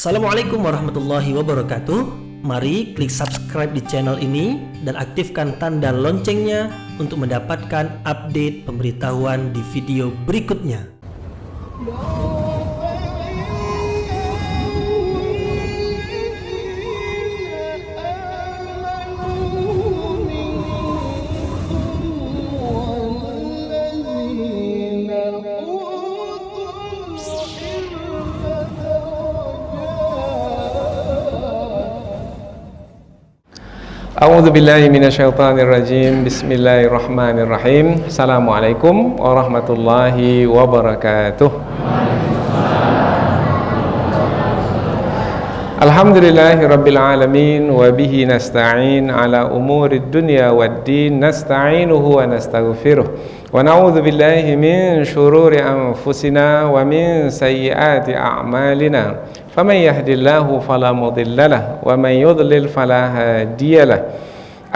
Assalamualaikum warahmatullahi wabarakatuh. Mari klik subscribe di channel ini dan aktifkan tanda loncengnya untuk mendapatkan update pemberitahuan di video berikutnya. A'udzu billahi minasyaitonir rajim. Bismillahirrahmanirrahim. Assalamualaikum warahmatullahi wabarakatuh. Alhamdulillahi rabbil alamin wa bihi nasta'in ala umurid dunya waddin nasta'inuhu wa nastaghfiruh wa na'udzu billahi min shururi anfusina wa min sayyiati a'malina faman yahdihillahu fala mudilla lahu wa man yudlil fala hadiya lahu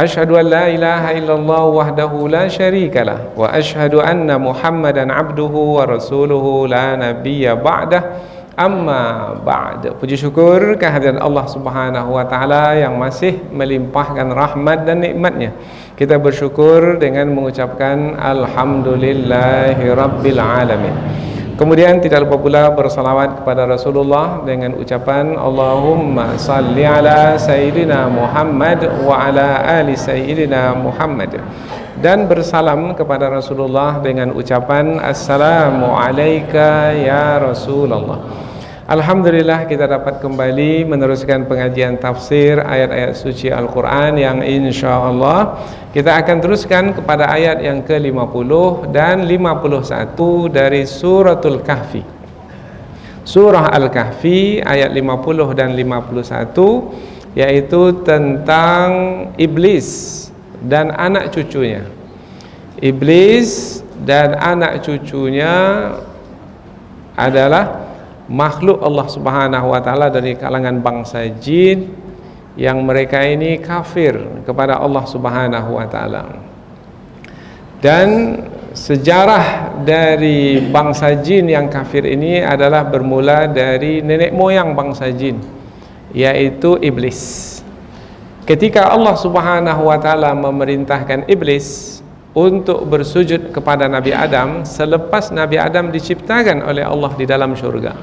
asyhadu an la ilaha illallah wahdahu la syarika lahu wa asyhadu anna muhammadan abduhu wa rasuluhu la nabiyya ba'dah. Amma ba'd. Puji syukur kehadiran Allah Subhanahu wa taala yang masih melimpahkan rahmat dan nikmatnya. Kita bersyukur dengan mengucapkan alhamdulillahi rabbil alamin. Kemudian tidak lupa pula bersalawat kepada Rasulullah dengan ucapan Allahumma salli ala sayyidina Muhammad wa ala ali sayyidina Muhammad, dan bersalam kepada Rasulullah dengan ucapan assalamu alayka ya Rasulullah. Alhamdulillah kita dapat kembali meneruskan pengajian tafsir ayat-ayat suci Al-Quran yang insyaAllah kita akan teruskan kepada ayat yang ke-50 dan 51 dari suratul Kahfi. Surah Al-Kahfi ayat 50 dan 51 yaitu tentang iblis dan anak cucunya. Iblis dan anak cucunya adalah makhluk Allah Subhanahu wa taala dari kalangan bangsa jin yang mereka ini kafir kepada Allah Subhanahu wa taala. Dan sejarah dari bangsa jin yang kafir ini adalah bermula dari nenek moyang bangsa jin, yaitu iblis. Ketika Allah Subhanahu wa taala memerintahkan iblis untuk bersujud kepada Nabi Adam selepas Nabi Adam diciptakan oleh Allah di dalam syurga.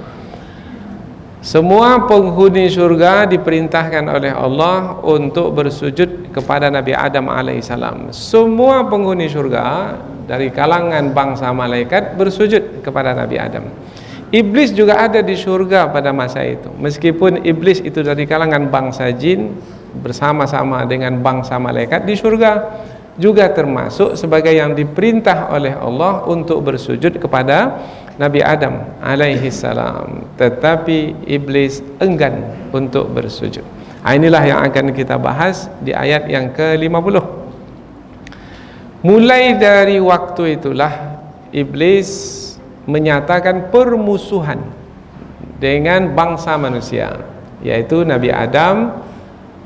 Semua penghuni syurga diperintahkan oleh Allah untuk bersujud kepada Nabi Adam alaihissalam. Semua penghuni syurga dari kalangan bangsa malaikat bersujud kepada Nabi Adam. Iblis juga ada di syurga pada masa itu. Meskipun iblis itu dari kalangan bangsa jin bersama-sama dengan bangsa malaikat di syurga, juga termasuk sebagai yang diperintah oleh Allah untuk bersujud kepada Nabi Adam alaihi salam, tetapi iblis enggan untuk bersujud. Inilah yang akan kita bahas di ayat yang ke-50. Mulai dari waktu itulah iblis menyatakan permusuhan dengan bangsa manusia, yaitu Nabi Adam,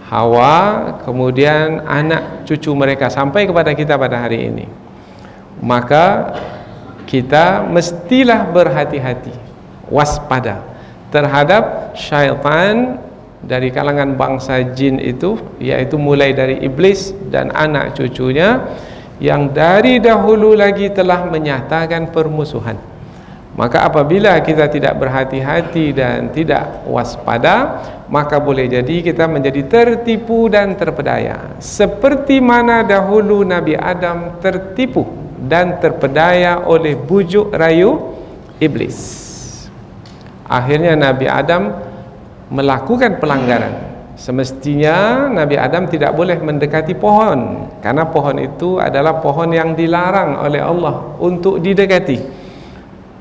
Hawa, kemudian anak cucu mereka sampai kepada kita pada hari ini. Maka kita mestilah berhati-hati, waspada terhadap syaitan dari kalangan bangsa jin itu, yaitu mulai dari iblis dan anak cucunya yang dari dahulu lagi telah menyatakan permusuhan. Maka apabila kita tidak berhati-hati dan tidak waspada, maka boleh jadi kita menjadi tertipu dan terpedaya, seperti mana dahulu Nabi Adam tertipu dan terpedaya oleh bujuk rayu iblis. Akhirnya Nabi Adam melakukan pelanggaran. Semestinya Nabi Adam tidak boleh mendekati pohon, karena pohon itu adalah pohon yang dilarang oleh Allah untuk didekati.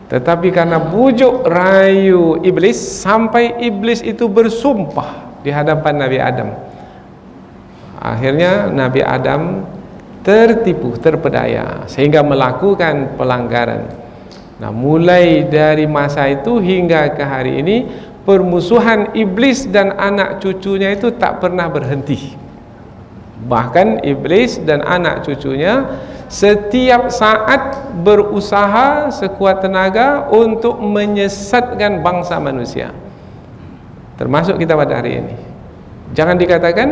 Tetapi karena bujuk rayu iblis, sampai iblis itu bersumpah di hadapan Nabi Adam. Akhirnya Nabi Adam tertipu, terpedaya, sehingga melakukan pelanggaran. Nah, mulai dari masa itu hingga ke hari ini, permusuhan iblis dan anak cucunya itu tak pernah berhenti. Bahkan iblis dan anak cucunya setiap saat berusaha sekuat tenaga untuk menyesatkan bangsa manusia. termasuk kita pada hari ini. Jangan dikatakan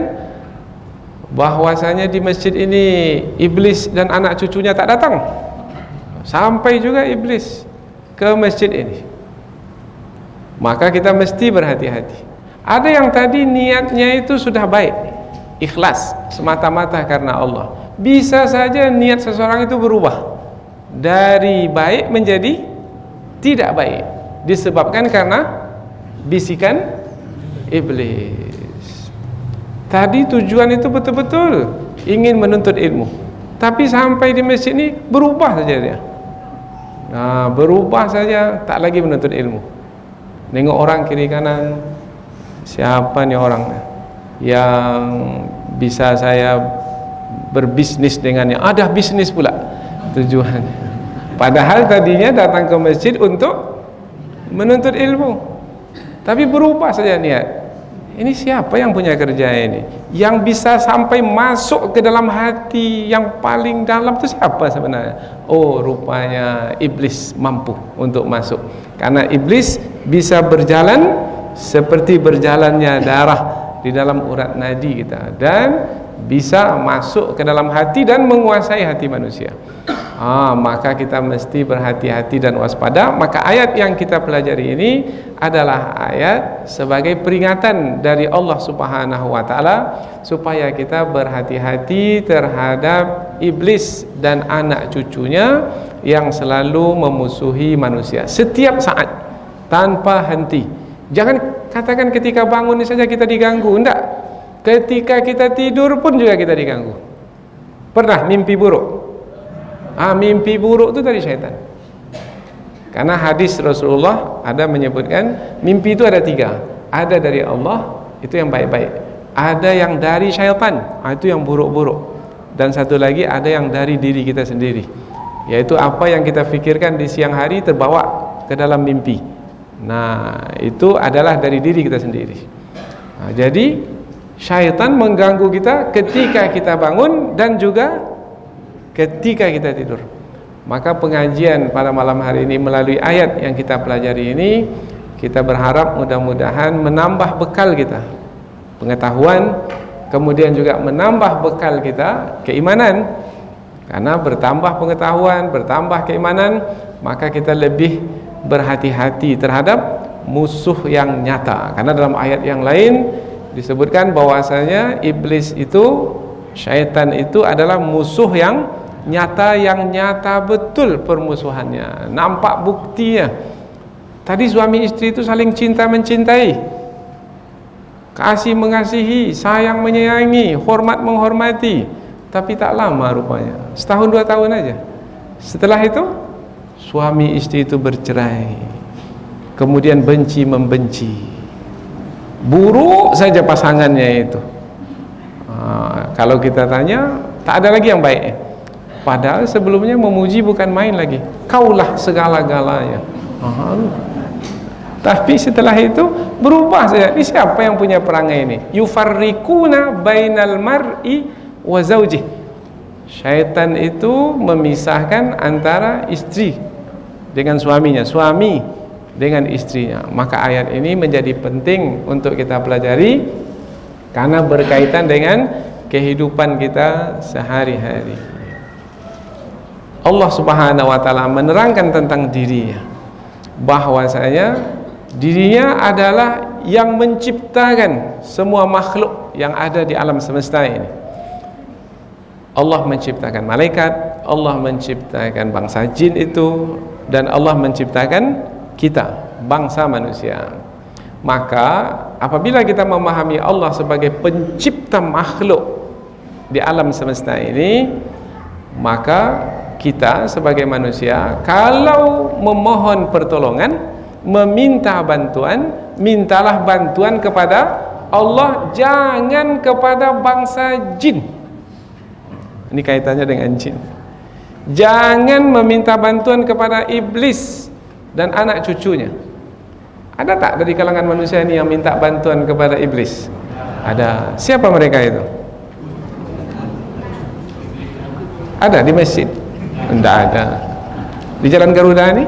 bahwasanya di masjid ini iblis dan anak cucunya tak datang. Sampai juga iblis ke masjid ini. Maka kita mesti berhati-hati. Ada yang tadi niatnya itu sudah baik, ikhlas, semata-mata karena Allah. Bisa saja niat seseorang itu berubah dari baik menjadi tidak baik, disebabkan karena bisikan iblis. Tadi tujuan itu betul-betul ingin menuntut ilmu, tapi sampai di masjid ini berubah saja dia. Nah, berubah saja, tak lagi menuntut ilmu. Nengok orang kiri kanan, siapa nih orangnya yang bisa saya berbisnis dengannya? Ada bisnis pula tujuannya. Padahal tadinya datang ke masjid untuk menuntut ilmu, tapi berubah saja niat. Ini siapa yang punya kerja ini? Yang bisa sampai masuk ke dalam hati yang paling dalam itu siapa sebenarnya? Oh, rupanya iblis mampu untuk masuk. Karena iblis bisa berjalan seperti berjalannya darah di dalam urat nadi kita, dan bisa masuk ke dalam hati dan menguasai hati manusia. Maka kita mesti berhati-hati dan waspada. Maka ayat yang kita pelajari ini adalah ayat sebagai peringatan dari Allah Subhanahu wa taala supaya kita berhati-hati terhadap iblis dan anak cucunya yang selalu memusuhi manusia setiap saat tanpa henti. Jangan katakan ketika bangun ini saja kita diganggu, enggak. Ketika kita tidur pun juga kita diganggu. Pernah mimpi buruk? Mimpi buruk itu dari syaitan. Karena hadis Rasulullah ada menyebutkan mimpi itu ada 3. Ada dari Allah, itu yang baik-baik. Ada yang dari syaitan, itu yang buruk-buruk. Dan satu lagi ada yang dari diri kita sendiri, yaitu apa yang kita pikirkan di siang hari terbawa ke dalam mimpi. Nah, itu adalah dari diri kita sendiri. Jadi syaitan mengganggu kita ketika kita bangun dan juga ketika kita tidur. Maka pengajian pada malam hari ini melalui ayat yang kita pelajari ini, kita berharap mudah-mudahan menambah bekal kita pengetahuan, kemudian juga menambah bekal kita keimanan. Karena bertambah pengetahuan, bertambah keimanan, maka kita lebih berhati-hati terhadap musuh yang nyata. Karena dalam ayat yang lain disebutkan bahwasanya iblis itu, syaitan itu adalah musuh yang nyata, yang nyata betul permusuhannya, nampak buktinya. Tadi suami istri itu saling cinta mencintai, kasih mengasihi, sayang menyayangi, hormat menghormati, tapi tak lama rupanya, setahun 2 tahun aja. Setelah itu suami istri itu bercerai, kemudian benci membenci, buruk saja pasangannya itu. Kalau kita tanya, tak ada lagi yang baik. Padahal sebelumnya memuji bukan main lagi, kaulah segala-galanya. Tapi setelah itu berubah saja. Ini siapa yang punya perangai ini? Yufarriquna bainal mar'i wa zaujih. Syaitan itu memisahkan antara istri dengan suaminya, suami dengan istrinya. Maka ayat ini menjadi penting untuk kita pelajari karena berkaitan dengan kehidupan kita sehari-hari. Allah Subhanahu wa taala menerangkan tentang dirinya, bahwasanya dirinya adalah yang menciptakan semua makhluk yang ada di alam semesta ini. Allah menciptakan malaikat, Allah menciptakan bangsa jin itu, dan Allah menciptakan kita, bangsa manusia. Maka apabila kita memahami Allah sebagai pencipta makhluk di alam semesta ini, maka kita sebagai manusia kalau memohon pertolongan, meminta bantuan, mintalah bantuan kepada Allah, jangan kepada bangsa jin. Ini kaitannya dengan jin. Jangan meminta bantuan kepada iblis dan anak cucunya. Ada tak dari kalangan manusia ini yang minta bantuan kepada iblis? Ada. Siapa mereka itu? Ada di masjid? Tidak ada. Di Jalan Garuda ini?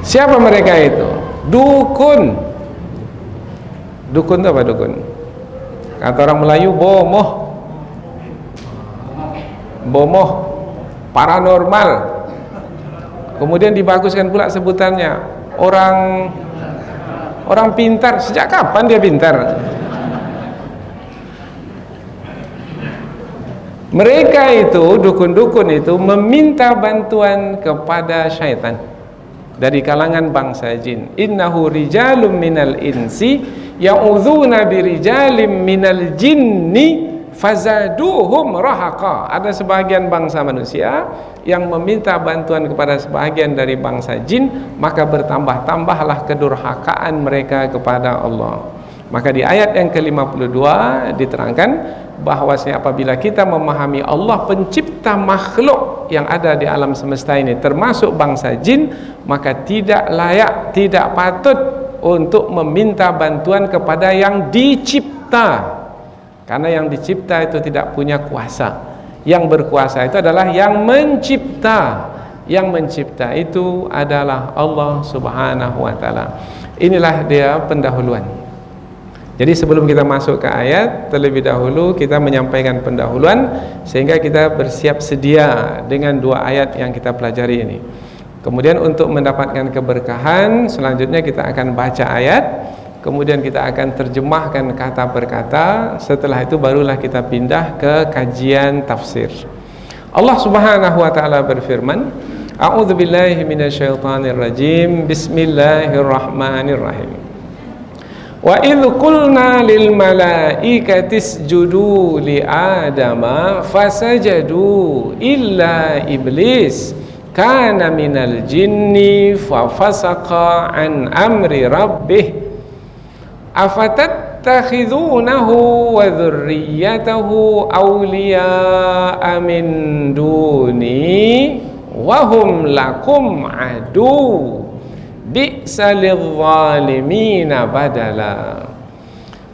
Siapa mereka itu? Dukun. Dukun itu apa dukun? Kata orang Melayu, bomoh. Bomoh, paranormal. Kemudian dibaguskan pula sebutannya, orang pintar. Sejak kapan dia pintar? Mereka itu, dukun-dukun itu meminta bantuan kepada syaitan dari kalangan bangsa jin. Innahu rijalun minal insi ya'udzuna birijalim minal jinni fazaduhum rahaqa. Ada sebagian bangsa manusia yang meminta bantuan kepada sebagian dari bangsa jin, maka bertambah-tambahlah kedurhakaan mereka kepada Allah. Maka di ayat yang ke-52 diterangkan bahwasanya apabila kita memahami Allah pencipta makhluk yang ada di alam semesta ini termasuk bangsa jin, maka tidak layak, tidak patut untuk meminta bantuan kepada yang dicipta, karena yang dicipta itu tidak punya kuasa. Yang berkuasa itu adalah yang mencipta. Yang mencipta itu adalah Allah Subhanahu wa taala. Inilah dia pendahuluan. Jadi sebelum kita masuk ke ayat, terlebih dahulu kita menyampaikan pendahuluan sehingga kita bersiap sedia dengan dua ayat yang kita pelajari ini. Kemudian untuk mendapatkan keberkahan, selanjutnya kita akan baca ayat, kemudian kita akan terjemahkan kata per kata. Setelah itu barulah kita pindah ke kajian tafsir. Allah Subhanahu wa taala berfirman, A'udzubillahi minasyaitonirrajim. Bismillahirrahmanirrahim. Wa idh qulna lil malaikati isjudu li adama fasajadu illa iblis kana minal jinni fa fasaqa an amri rabbih afatattakhidunahu wa dhurriyyatahu awliya'a min duni wa hum lakum adu bi'sa lidh-dhalimina badala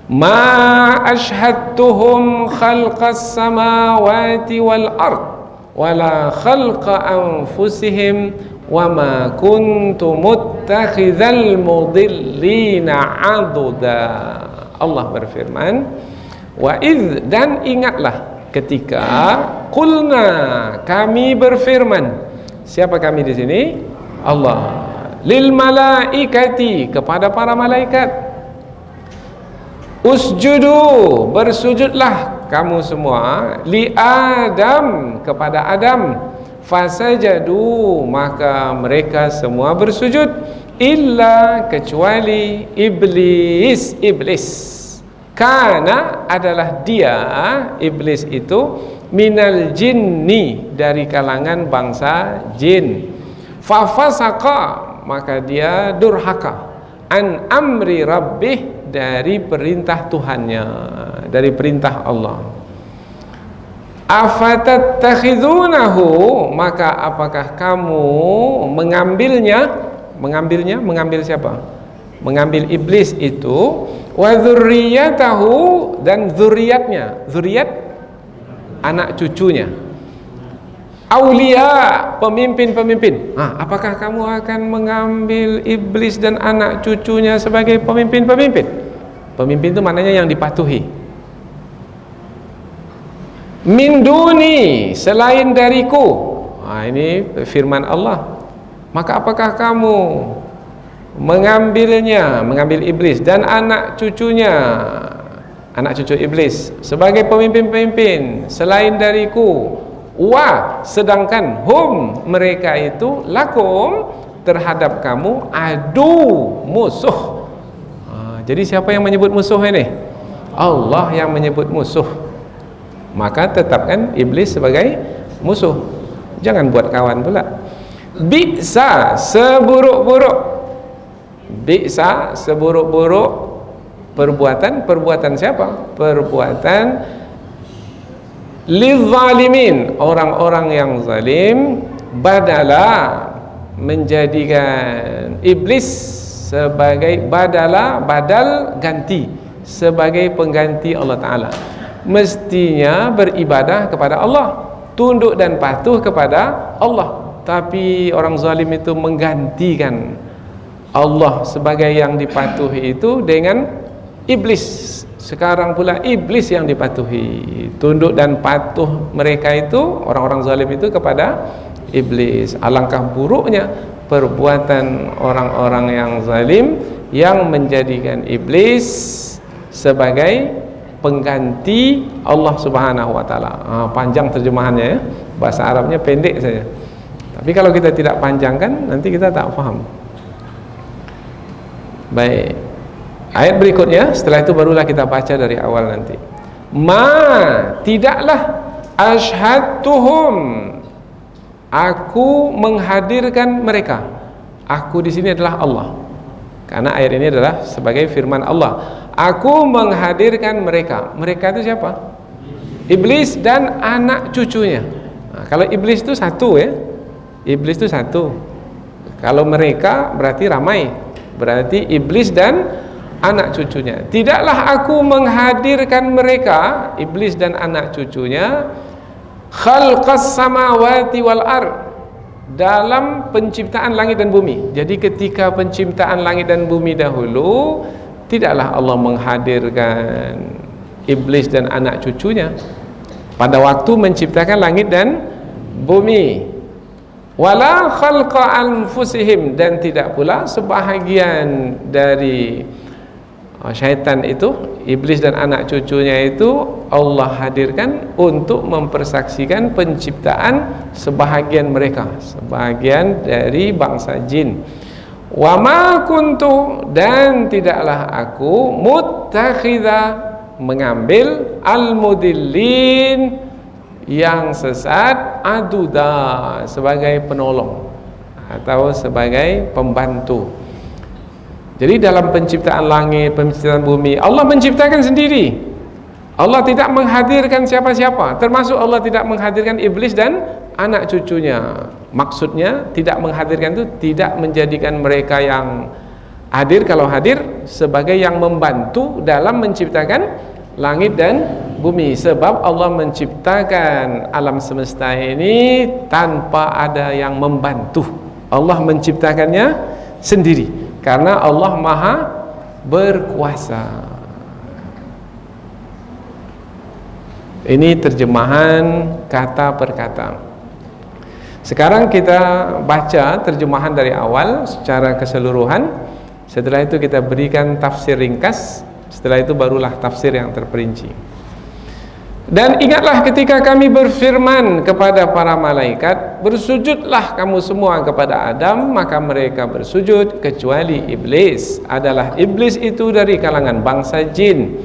ma ashhadtuhum khalqas samawati wal ard wala khalqa anfusihim wa ma kuntu muttakhidhal mudillina aduda. Allah berfirman, wa idh, dan ingatlah ketika qulna, kami berfirman. Siapa kami di sini? Allah. Lil malaikati, kepada para malaikat, usjudu, bersujudlah kamu semua, li Adam, kepada Adam, fasajadu, maka mereka semua bersujud, illa, kecuali iblis. Karena adalah dia, iblis itu, minal jinni, dari kalangan bangsa jin, fafasaqa, maka dia durhaka, an amri rabbih, dari perintah Tuhannya, dari perintah Allah. Afatattakhidunahu, maka apakah kamu mengambil siapa? Mengambil iblis itu, wa dzurriyyatahu, dan zuriatnya, zuriat anak cucunya, aulia, pemimpin-pemimpin. Apakah kamu akan mengambil iblis dan anak cucunya sebagai pemimpin-pemimpin? Pemimpin itu maknanya yang dipatuhi. Min duni, selain dariku. Ini firman Allah. Maka apakah kamu mengambil iblis dan anak cucunya, anak cucu iblis, sebagai pemimpin-pemimpin selain dariku? Wa, sedangkan hum, mereka itu, lakum, terhadap kamu, adu, musuh. Jadi siapa yang menyebut musuh ini? Allah yang menyebut musuh. Maka tetapkan iblis sebagai musuh, jangan buat kawan pula. Bi'sa, seburuk-buruk, bi'sa, seburuk-buruk perbuatan siapa? Perbuatan lizzalimin, orang-orang yang zalim, badala, menjadikan iblis sebagai badal ganti, sebagai pengganti Allah Ta'ala. Mestinya beribadah kepada Allah, tunduk dan patuh kepada Allah, tapi orang zalim itu menggantikan Allah sebagai yang dipatuhi itu dengan iblis. Sekarang pula iblis yang dipatuhi. Tunduk dan patuh mereka itu, orang-orang zalim itu, kepada iblis. Alangkah buruknya perbuatan orang-orang yang zalim yang menjadikan iblis sebagai pengganti Allah Subhanahu wa taala. Panjang terjemahannya ya. Bahasa Arabnya pendek saja. Tapi kalau kita tidak panjangkan, nanti kita tak faham. Baik. Ayat berikutnya, setelah itu barulah kita baca dari awal nanti. Tidaklah asyhadtuhum, aku menghadirkan mereka. Aku di sini adalah Allah. Karena ayat ini adalah sebagai firman Allah. Aku menghadirkan mereka. Mereka itu siapa? Iblis dan anak cucunya. Kalau iblis itu satu ya. Iblis itu satu. Kalau mereka berarti ramai. Berarti iblis dan anak cucunya. Tidaklah aku menghadirkan mereka, iblis dan anak cucunya, khalqas samawati wal ard, dalam penciptaan langit dan bumi. Jadi ketika penciptaan langit dan bumi dahulu, tidaklah Allah menghadirkan iblis dan anak cucunya pada waktu menciptakan langit dan bumi. Wala khalqa anfusihim, dan tidak pula sebahagian dari syaitan itu, iblis dan anak cucunya itu Allah hadirkan untuk mempersaksikan penciptaan sebahagian mereka, sebahagian dari bangsa jin. Wa ma kuntu, dan tidaklah aku muttakhidha, mengambil al-mudillin, yang sesat, aduda, sebagai penolong atau sebagai pembantu. Jadi dalam penciptaan langit, penciptaan bumi, Allah menciptakan sendiri. Allah tidak menghadirkan siapa-siapa, termasuk Allah tidak menghadirkan iblis dan anak cucunya. Maksudnya tidak menghadirkan itu tidak menjadikan mereka yang hadir, kalau hadir sebagai yang membantu dalam menciptakan langit dan bumi. Sebab Allah menciptakan alam semesta ini tanpa ada yang membantu. Allah menciptakannya sendiri. Karena Allah Maha berkuasa. Ini terjemahan kata per kata. Sekarang kita baca terjemahan dari awal secara keseluruhan. Setelah itu kita berikan tafsir ringkas. Setelah itu barulah tafsir yang terperinci. Dan ingatlah ketika kami berfirman kepada para malaikat, bersujudlah kamu semua kepada Adam, maka mereka bersujud kecuali iblis. Adalah iblis itu dari kalangan bangsa jin.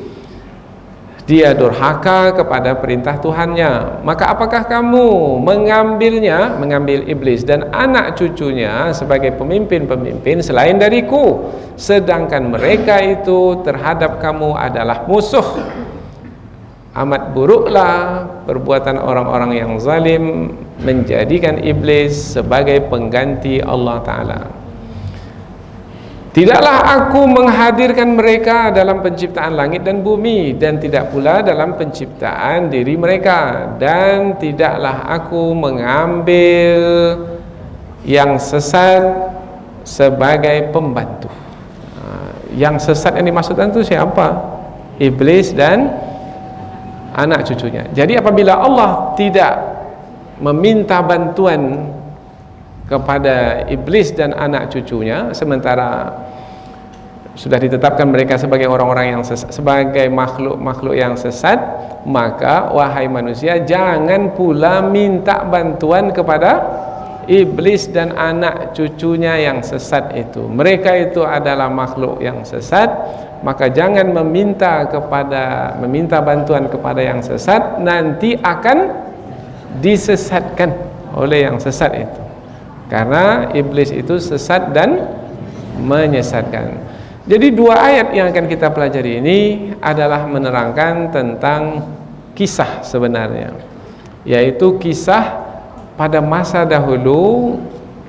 Dia durhaka kepada perintah Tuhannya. Maka apakah kamu mengambil iblis dan anak cucunya sebagai pemimpin-pemimpin selain dariku, sedangkan mereka itu terhadap kamu adalah musuh? Amat buruklah perbuatan orang-orang yang zalim menjadikan iblis sebagai pengganti Allah Ta'ala. Tidaklah aku menghadirkan mereka dalam penciptaan langit dan bumi, dan tidak pula dalam penciptaan diri mereka, dan tidaklah aku mengambil yang sesat sebagai pembantu. Yang sesat yang dimaksudkan itu siapa? Iblis dan anak cucunya. Jadi apabila Allah tidak meminta bantuan kepada iblis dan anak cucunya, sementara sudah ditetapkan mereka sebagai orang-orang yang sesat, sebagai makhluk-makhluk yang sesat, maka wahai manusia, jangan pula minta bantuan kepada iblis dan anak cucunya yang sesat itu. Mereka itu adalah makhluk yang sesat, maka jangan meminta bantuan kepada yang sesat, nanti akan disesatkan oleh yang sesat itu. Karena iblis itu sesat dan menyesatkan. Jadi dua ayat yang akan kita pelajari ini adalah menerangkan tentang kisah sebenarnya, yaitu kisah pada masa dahulu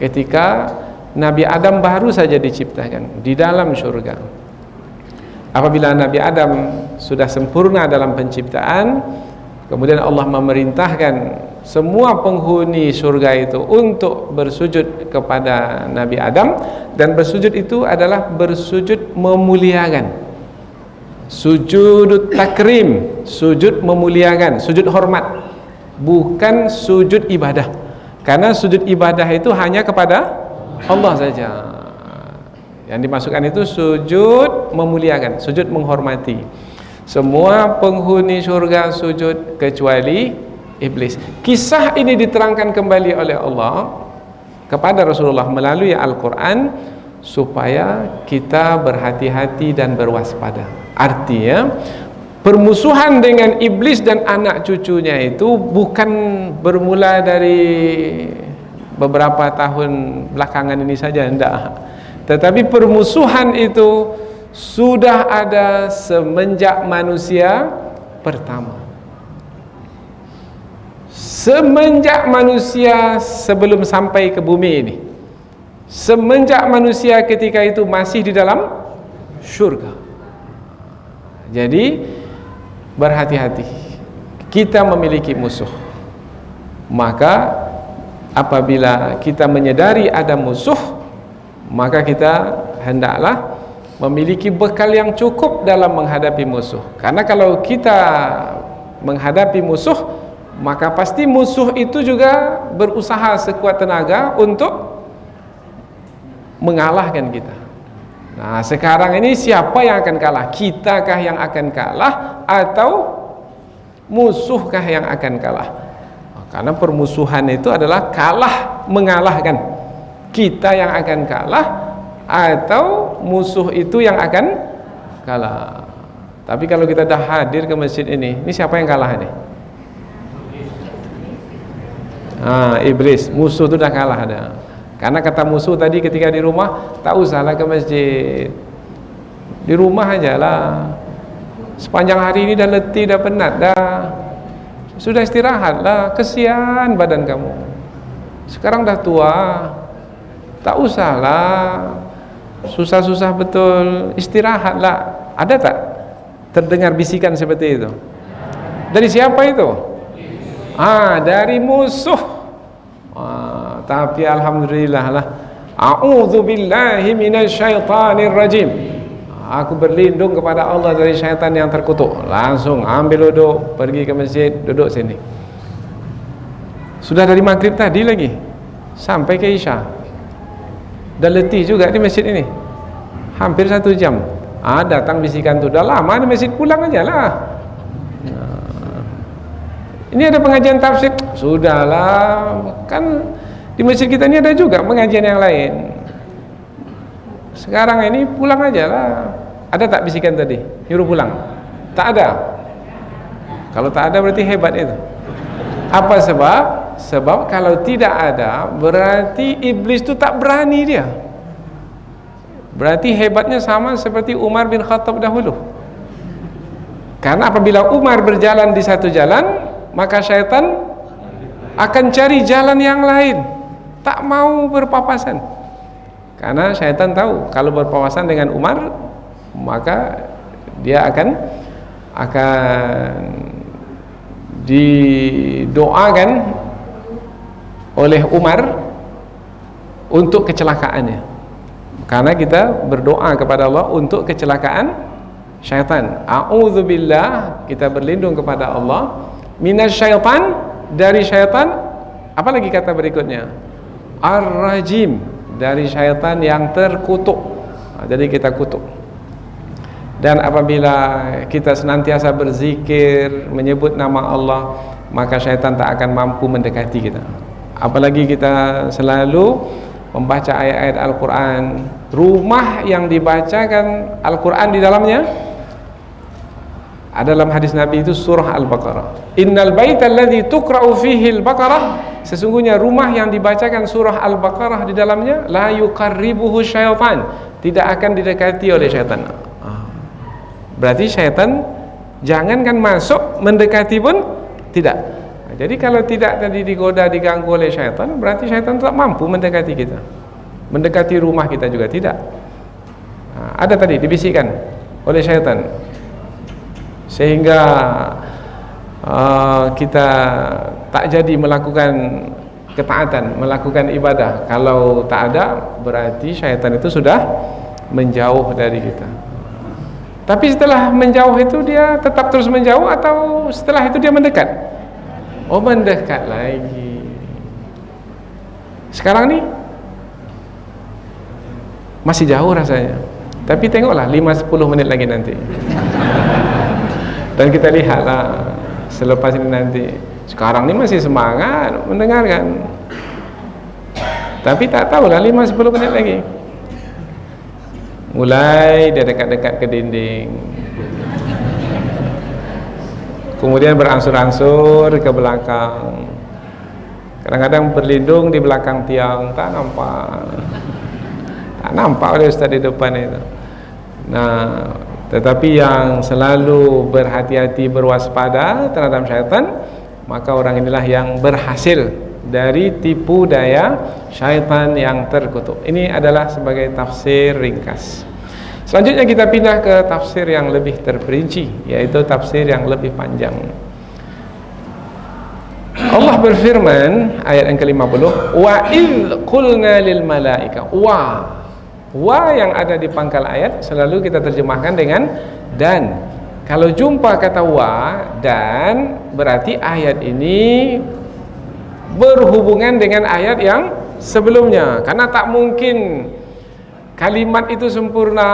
ketika Nabi Adam baru saja diciptakan di dalam surga. Apabila Nabi Adam sudah sempurna dalam penciptaan, kemudian Allah memerintahkan semua penghuni surga itu untuk bersujud kepada Nabi Adam, dan bersujud itu adalah bersujud memuliakan. Sujud takrim, sujud memuliakan, sujud hormat, bukan sujud ibadah. Karena sujud ibadah itu hanya kepada Allah saja. Yang dimasukkan itu sujud memuliakan, sujud menghormati. Semua penghuni surga sujud kecuali iblis. Kisah ini diterangkan kembali oleh Allah kepada Rasulullah melalui Al-Quran supaya kita berhati-hati dan berwaspada. Artinya permusuhan dengan iblis dan anak cucunya itu bukan bermula dari beberapa tahun belakangan ini saja, enggak. Tetapi permusuhan itu sudah ada semenjak manusia pertama. Semenjak manusia sebelum sampai ke bumi ini. Semenjak manusia ketika itu masih di dalam syurga. Jadi berhati-hati. Kita memiliki musuh. Maka apabila kita menyadari ada musuh, maka kita hendaklah memiliki bekal yang cukup dalam menghadapi musuh. Karena kalau kita menghadapi musuh, maka pasti musuh itu juga berusaha sekuat tenaga untuk mengalahkan kita. Nah, sekarang ini siapa yang akan kalah? Kitakah yang akan kalah atau musuhkah yang akan kalah? Karena permusuhan itu adalah kalah mengalahkan. Kita yang akan kalah atau musuh itu yang akan kalah. Tapi kalau kita dah hadir ke masjid ini siapa yang kalah nih? Iblis, musuh itu dah kalah dah. Karena kata musuh tadi ketika di rumah, tak usahlah ke masjid, di rumah aja lah. Sepanjang hari ini dah letih, dah penat dah, sudah istirahatlah, kesian badan kamu. Sekarang dah tua, tak usahlah susah-susah betul, istirahatlah. Ada tak terdengar bisikan seperti itu? Dari siapa itu? Dari musuh. Tapi alhamdulillah lah, a'udzubillahi minasyaitanir rajim. Aku berlindung kepada Allah dari syaitan yang terkutuk. Langsung ambil duduk, pergi ke masjid, duduk sini. Sudah dari maghrib tadi lagi sampai ke isya. Dah letih juga di masjid ini, hampir 1 jam. Datang bisikan tu, dah lama di masjid, pulang aja lah. Ini ada pengajian tafsir, sudahlah, kan di masjid kita ini ada juga pengajian yang lain. Sekarang ini pulang aja lah. Ada tak bisikan tadi? Nyuruh pulang? Tak ada. Kalau tak ada berarti hebat itu. Apa sebab? Sebab kalau tidak ada berarti iblis itu tak berani dia. Berarti hebatnya sama seperti Umar bin Khattab dahulu. Karena apabila Umar berjalan di satu jalan, maka syaitan akan cari jalan yang lain, tak mau berpapasan. Karena syaitan tahu kalau berpapasan dengan Umar, maka dia akan didoakan oleh Umar untuk kecelakaannya. Karena kita berdoa kepada Allah untuk kecelakaan syaitan. A'udzubillah, kita berlindung kepada Allah, minasyaitan, dari syaitan. Apa lagi kata berikutnya? Ar-rajim, dari syaitan yang terkutuk. Jadi kita kutuk. Dan apabila kita senantiasa berzikir, menyebut nama Allah, maka syaitan tak akan mampu mendekati kita. Apalagi kita selalu membaca ayat-ayat Al-Quran. Rumah yang dibacakan Al-Quran di dalamnya, ada dalam hadis Nabi itu surah Al-Baqarah. Innal baita alladhi tuqra'u fihi Al-Baqarah, sesungguhnya rumah yang dibacakan surah Al-Baqarah di dalamnya, la yuqarribuhu syaitan, tidak akan didekati oleh syaitan. Berarti syaitan jangankan masuk, mendekati pun tidak. Jadi kalau tidak tadi digoda, diganggu oleh syaitan, berarti syaitan tak mampu mendekati kita, mendekati rumah kita juga tidak. Ada tadi dibisikkan oleh syaitan, sehingga kita tak jadi melakukan ketaatan, melakukan ibadah. Kalau tak ada, berarti syaitan itu sudah menjauh dari kita. Tapi setelah menjauh itu dia tetap terus menjauh atau setelah itu dia mendekat? Oh, mendekat lagi. Sekarang nih masih jauh rasanya. Tapi tengoklah 5-10 menit lagi nanti. Dan kita lihatlah selepas ini nanti. Sekarang ini masih semangat mendengarkan. Tapi tak tahulah 5-10 menit lagi. Mulai dia dekat-dekat ke dinding. Kemudian berangsur-angsur ke belakang. Kadang-kadang berlindung di belakang tiang, tak nampak. Tak nampak oleh ustaz di depan itu. Nah, tetapi yang selalu berhati-hati, berwaspada terhadap syaitan, maka orang inilah yang berhasil dari tipu daya syaitan yang terkutuk. Ini adalah sebagai tafsir ringkas. Selanjutnya kita pindah ke tafsir yang lebih terperinci, yaitu tafsir yang lebih panjang. Allah berfirman ayat yang ke-50, wa idh qulna lil malaika. Wa yang ada di pangkal ayat selalu kita terjemahkan dengan dan. Kalau jumpa kata wa dan, berarti ayat ini berhubungan dengan ayat yang sebelumnya. Karena tak mungkin kalimat itu sempurna,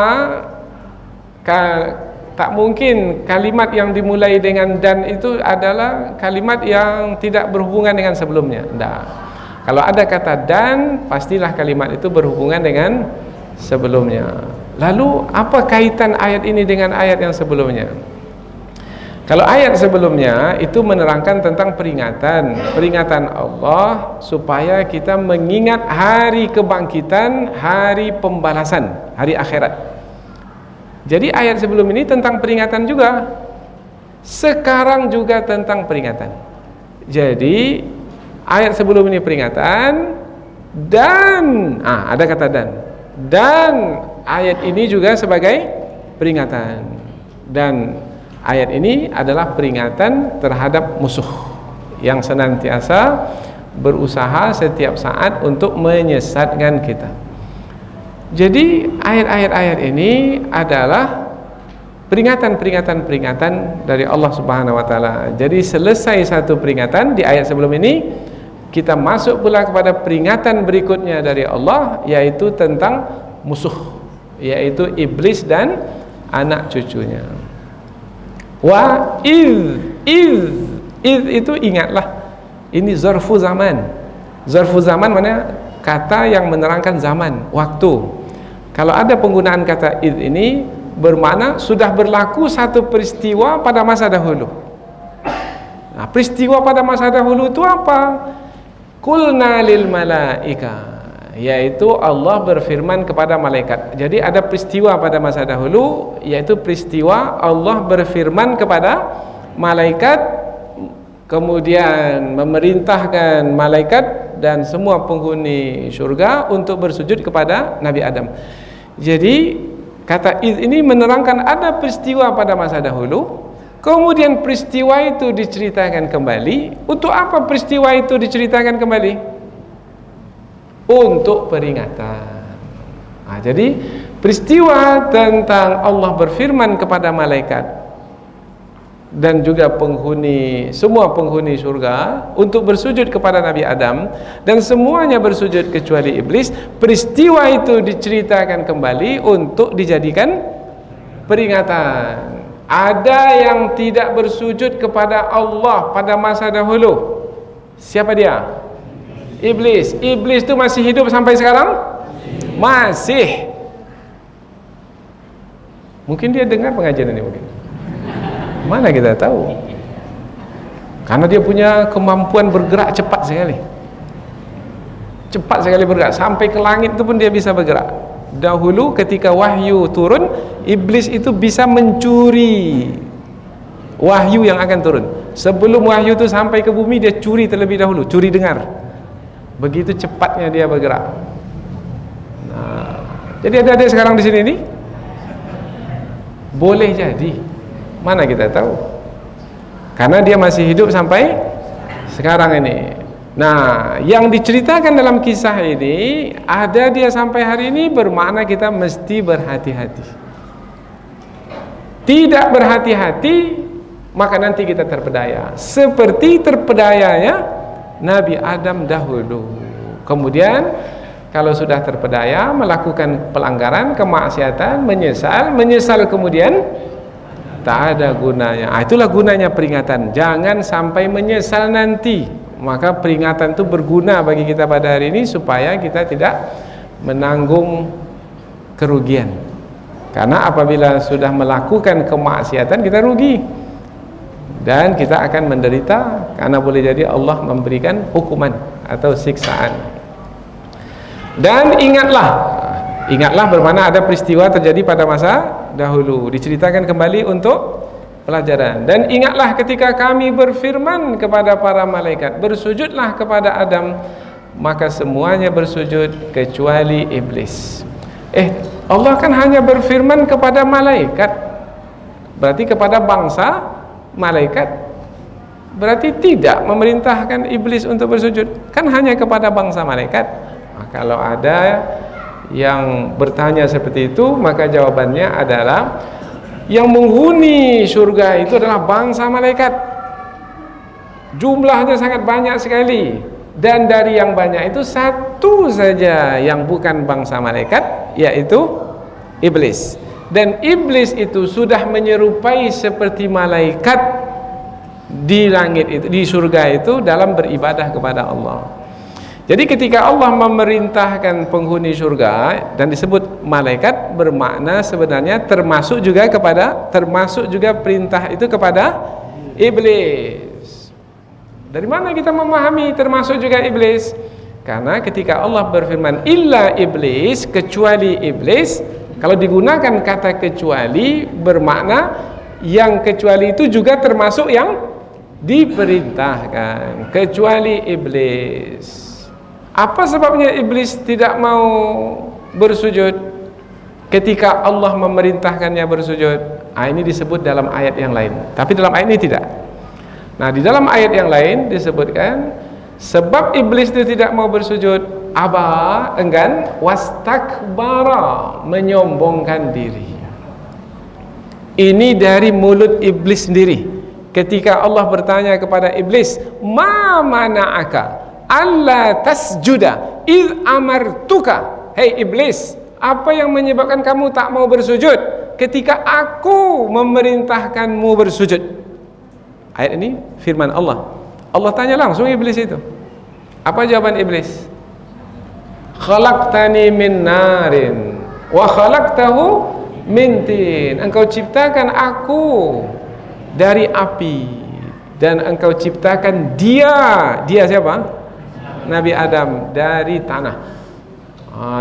tak mungkin kalimat yang dimulai dengan dan itu adalah kalimat yang tidak berhubungan dengan sebelumnya. Tidak. Kalau ada kata dan, pastilah kalimat itu berhubungan dengan sebelumnya. Lalu apa kaitan ayat ini dengan ayat yang sebelumnya? Kalau ayat sebelumnya itu menerangkan tentang peringatan Allah supaya kita mengingat hari kebangkitan, hari pembalasan, hari akhirat. Jadi ayat sebelum ini tentang peringatan juga. Sekarang juga tentang peringatan. Jadi ayat sebelum ini peringatan dan ada kata dan ayat ini juga sebagai peringatan. Dan ayat ini adalah peringatan terhadap musuh yang senantiasa berusaha setiap saat untuk menyesatkan kita. Jadi ayat-ayat ini adalah peringatan dari Allah Subhanahu wa taala. Jadi selesai satu peringatan di ayat sebelum ini, kita masuk pula kepada peringatan berikutnya dari Allah, yaitu tentang musuh, yaitu iblis dan anak cucunya. Wa iz itu ingatlah. Ini zarfu zaman. Zarfu zaman mana? Kata yang menerangkan zaman, waktu. Kalau ada penggunaan kata iz ini bermakna sudah berlaku satu peristiwa pada masa dahulu. Nah, peristiwa pada masa dahulu itu apa? Qulna lil malaika, yaitu Allah berfirman kepada malaikat. Jadi ada peristiwa pada masa dahulu, yaitu peristiwa Allah berfirman kepada malaikat, kemudian memerintahkan malaikat dan semua penghuni syurga untuk bersujud kepada Nabi Adam. Jadi kata iz ini menerangkan ada peristiwa pada masa dahulu, kemudian peristiwa itu diceritakan kembali. Untuk apa peristiwa itu diceritakan kembali? Untuk peringatan. Jadi peristiwa tentang Allah berfirman kepada malaikat dan juga semua penghuni surga untuk bersujud kepada Nabi Adam, dan semuanya bersujud kecuali iblis. Peristiwa itu diceritakan kembali untuk dijadikan peringatan. Ada yang tidak bersujud kepada Allah pada masa dahulu. Siapa dia? Iblis. Iblis itu masih hidup sampai sekarang? Masih. Mungkin dia dengar pengajian ini mungkin. Mana kita tahu? Karena dia punya kemampuan bergerak cepat sekali. Cepat sekali bergerak, sampai ke langit itu pun dia bisa bergerak. Dahulu ketika wahyu turun, iblis itu bisa mencuri wahyu yang akan turun. Sebelum wahyu itu sampai ke bumi, dia curi terlebih dahulu, curi dengar. Begitu cepatnya dia bergerak. Nah, jadi ada sekarang di sini nih, boleh jadi. Mana kita tahu? Karena dia masih hidup sampai sekarang ini. Nah, yang diceritakan dalam kisah ini, ada dia sampai hari ini, bermakna kita mesti berhati-hati. tidak berhati-hati, maka nanti kita terpedaya seperti terpedayanya Nabi Adam dahulu. Kemudian kalau sudah terpedaya melakukan pelanggaran, kemaksiatan, menyesal kemudian tak ada gunanya. Itulah gunanya peringatan, jangan sampai menyesal nanti. Maka peringatan itu berguna bagi kita pada hari ini supaya kita tidak menanggung kerugian. Karena apabila sudah melakukan kemaksiatan kita rugi dan kita akan menderita, karena boleh jadi Allah memberikan hukuman atau siksaan. Dan ingatlah bermana ada peristiwa terjadi pada masa dahulu, diceritakan kembali untuk pelajaran. Dan ingatlah ketika kami berfirman kepada para malaikat, bersujudlah kepada Adam, maka semuanya bersujud kecuali iblis. Allah kan hanya berfirman kepada malaikat, berarti kepada bangsa malaikat, berarti tidak memerintahkan iblis untuk bersujud, kan hanya kepada bangsa malaikat. Kalau ada yang bertanya seperti itu, maka jawabannya adalah yang menghuni surga itu adalah bangsa malaikat. Jumlahnya sangat banyak sekali, dan dari yang banyak itu satu saja yang bukan bangsa malaikat, yaitu iblis. Dan iblis itu sudah menyerupai seperti malaikat di langit itu, di surga itu, dalam beribadah kepada Allah. Jadi ketika Allah memerintahkan penghuni surga dan disebut malaikat, bermakna sebenarnya termasuk juga perintah itu kepada iblis. Dari mana kita memahami termasuk juga iblis? Karena ketika Allah berfirman illa iblis, kecuali iblis, kalau digunakan kata kecuali bermakna yang kecuali itu juga termasuk yang diperintahkan, kecuali iblis. Apa sebabnya iblis tidak mau bersujud ketika Allah memerintahkannya bersujud? Ini disebut dalam ayat yang lain, tapi dalam ayat ini tidak. Nah, di dalam ayat yang lain disebutkan sebab iblis itu tidak mau bersujud, enggan, wastakbara, menyombongkan diri. Ini dari mulut iblis sendiri. Ketika Allah bertanya kepada iblis, ma mana'aka alla tasjuda id amartuka. Hei iblis, apa yang menyebabkan kamu tak mau bersujud ketika aku memerintahkanmu bersujud? Ayat ini firman Allah. Allah tanya langsung iblis itu. Apa jawaban iblis? Khalaqtani min narin wa khalaqtahu min tin. Engkau ciptakan aku dari api dan engkau ciptakan dia siapa? Nabi Adam dari tanah.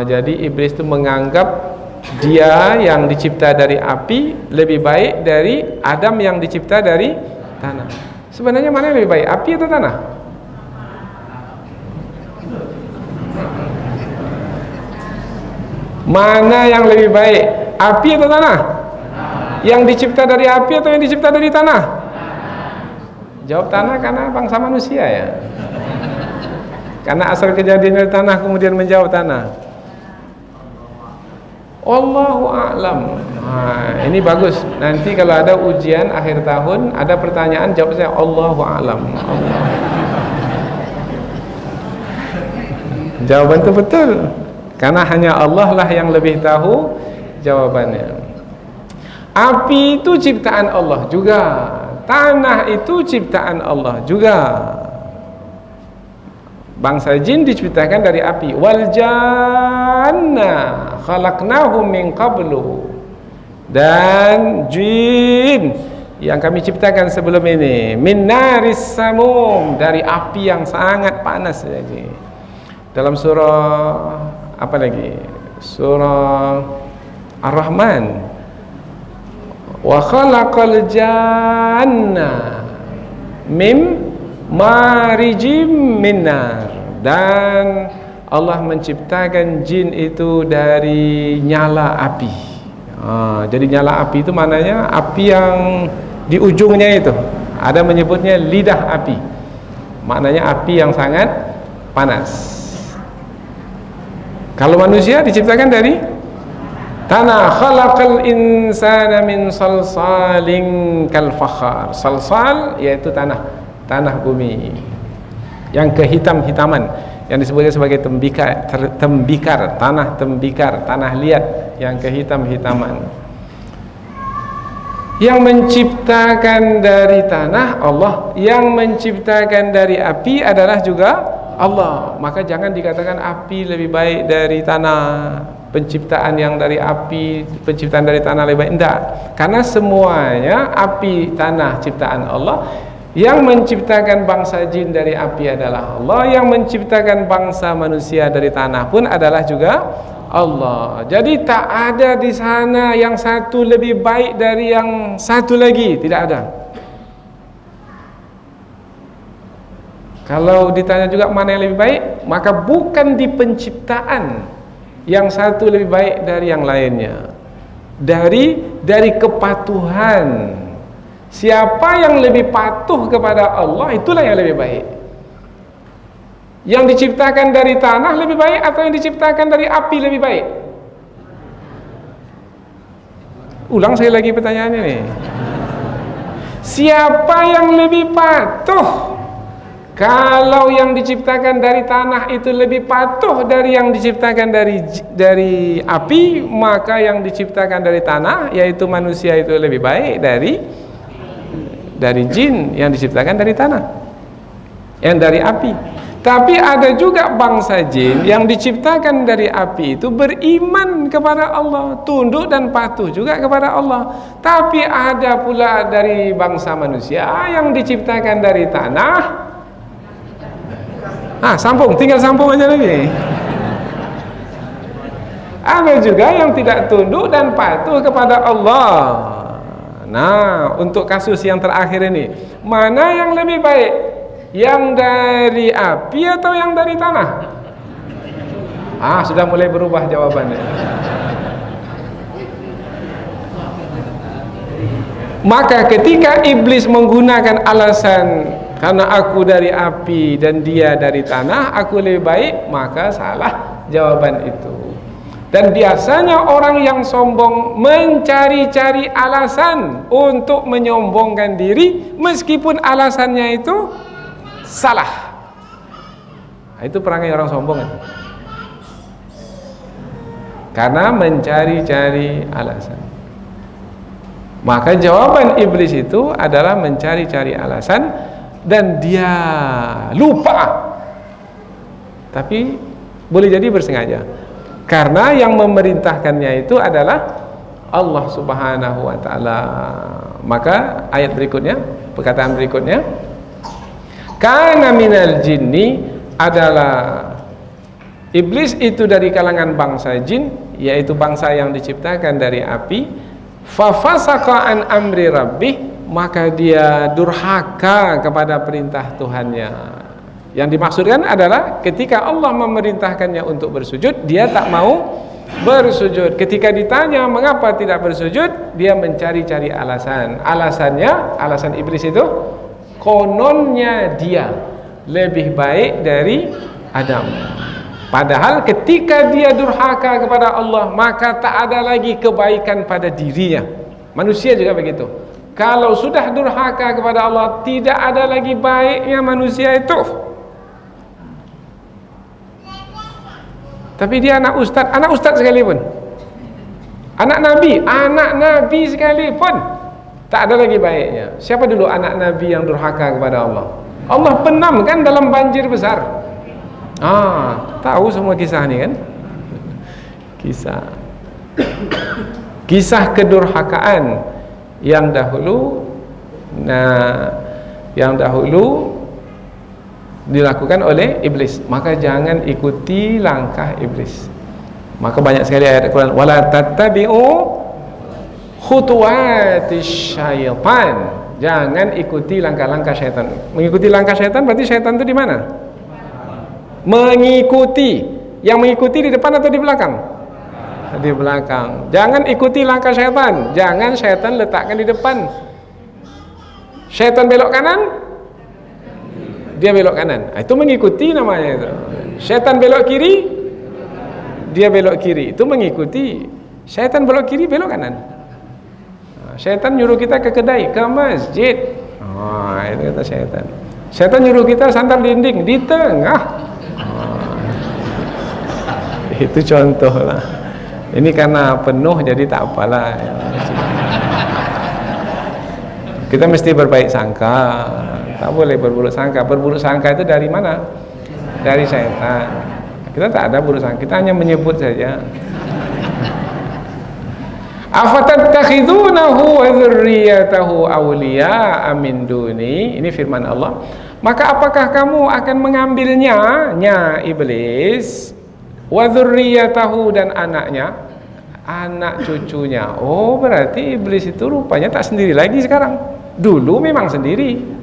Jadi iblis itu menganggap dia yang dicipta dari api lebih baik dari Adam yang dicipta dari tanah. Sebenarnya mana yang lebih baik, api atau tanah? Mana yang lebih baik, api atau tanah? Yang dicipta dari api atau yang dicipta dari tanah? Jawab tanah karena bangsa manusia ya. Karena asal kejadian dari tanah kemudian menjawab tanah. Allahu a'lam. Ini bagus. Nanti kalau ada ujian akhir tahun, ada pertanyaan, jawab saya Allahu a'lam. Jawaban itu betul. Karena hanya Allah lah yang lebih tahu jawabannya. Api itu ciptaan Allah juga. Tanah itu ciptaan Allah juga. Bangsa jin diciptakan dari api. Wal janna khalaqnahum min qablu. Dan jin yang kami ciptakan sebelum ini min naris samum, dari api yang sangat panas lagi. Dalam surah apa lagi? Surah Ar-Rahman. Wa khalaqal janna mim marijim minar. Dan Allah menciptakan jin itu dari nyala api. Jadi nyala api itu maknanya api yang di ujungnya itu. Ada menyebutnya lidah api. Maknanya api yang sangat panas. Kalau manusia diciptakan dari Tanah, khalaqal insana min salsalin kal fakhar. Salsal yaitu tanah bumi yang kehitam-hitaman, yang disebutnya sebagai tembikar, tanah liat yang kehitam-hitaman. Yang menciptakan dari tanah Allah, yang menciptakan dari api adalah juga Allah. Maka jangan dikatakan api lebih baik dari tanah, penciptaan yang dari api, penciptaan dari tanah lebih baik. Tidak, karena semuanya api, tanah ciptaan Allah. Yang menciptakan bangsa jin dari api adalah Allah, yang menciptakan bangsa manusia dari tanah pun adalah juga Allah. Jadi tak ada di sana yang satu lebih baik dari yang satu lagi, tidak ada. Kalau ditanya juga mana yang lebih baik, maka bukan di penciptaan yang satu lebih baik dari yang lainnya. Dari kepatuhan. Siapa yang lebih patuh kepada Allah, itulah yang lebih baik. Yang diciptakan dari tanah lebih baik atau yang diciptakan dari api lebih baik? Ulang saya lagi pertanyaannya nih. Siapa yang lebih patuh? Kalau yang diciptakan dari tanah itu lebih patuh dari yang diciptakan dari api, maka yang diciptakan dari tanah, yaitu manusia, itu lebih baik dari jin yang diciptakan dari tanah, yang dari api. Tapi ada juga bangsa jin yang diciptakan dari api itu beriman kepada Allah, tunduk dan patuh juga kepada Allah. Tapi ada pula dari bangsa manusia yang diciptakan dari tanah. Tinggal sambung aja lagi. Ada juga yang tidak tunduk dan patuh kepada Allah. Nah, untuk kasus yang terakhir ini, mana yang lebih baik? Yang dari api atau yang dari tanah? Sudah mulai berubah jawabannya. Maka ketika iblis menggunakan alasan karena aku dari api dan dia dari tanah, aku lebih baik, maka salah jawaban itu. Dan biasanya orang yang sombong mencari-cari alasan untuk menyombongkan diri, meskipun alasannya itu salah. Itu perangai orang sombong itu. Karena mencari-cari alasan. Maka jawaban iblis itu adalah mencari-cari alasan, dan dia lupa. Tapi boleh jadi bersengaja, karena yang memerintahkannya itu adalah Allah Subhanahu wa ta'ala. Maka ayat berikutnya, perkataan berikutnya, kana minal jinni, adalah iblis itu dari kalangan bangsa jin, yaitu bangsa yang diciptakan dari api. Fa fasaqa an amri rabbih, maka dia durhaka kepada perintah Tuhannya. Yang dimaksudkan adalah ketika Allah memerintahkannya untuk bersujud, dia tak mau bersujud. Ketika ditanya mengapa tidak bersujud, dia mencari-cari alasan. Alasan iblis itu, kononnya dia lebih baik dari Adam. Padahal ketika dia durhaka kepada Allah, maka tak ada lagi kebaikan pada dirinya. Manusia juga begitu. Kalau sudah durhaka kepada Allah, tidak ada lagi baiknya manusia itu. Tapi dia anak ustaz sekalipun, anak nabi sekalipun, tak ada lagi baiknya. Siapa dulu anak nabi yang durhaka kepada Allah? Allah penamkan dalam banjir besar. Tahu semua kisah ni kan? Kisah kedurhakaan yang dahulu dilakukan oleh iblis. Maka jangan ikuti langkah iblis. Maka banyak sekali ayat Al-Quran, wala tattabi'u khutuwatis syaitan. Jangan ikuti langkah-langkah syaitan. Mengikuti langkah syaitan berarti syaitan itu di mana? Mengikuti. Yang mengikuti di depan atau di belakang? Di belakang. Jangan ikuti langkah syaitan. Jangan syaitan letakkan di depan. Syaitan belok kanan, dia belok kanan. Itu mengikuti namanya itu. Syaitan belok kiri, dia belok kiri. Itu mengikuti. Syaitan belok kiri, belok kanan. Syaitan nyuruh kita ke kedai, ke masjid. Itu kata syaitan. Syaitan nyuruh kita sandal dinding di tengah. Itu contoh lah. Ini karena penuh jadi tak apalah. Kita mesti berbaik sangka. Tak boleh berburuk sangka. Berburuk sangka itu dari mana? Dari syaitan. Kita tak ada buruk sangka, kita hanya menyebut saja. Afatattakhidunahu wa dzurriyyatahu awliya'a min duni. Ini firman Allah. Maka apakah kamu akan mengambilnya, iblis, wa dzurriyyatahu, dan anaknya, anak cucunya. Oh, berarti iblis itu rupanya tak sendiri lagi sekarang. Dulu memang sendiri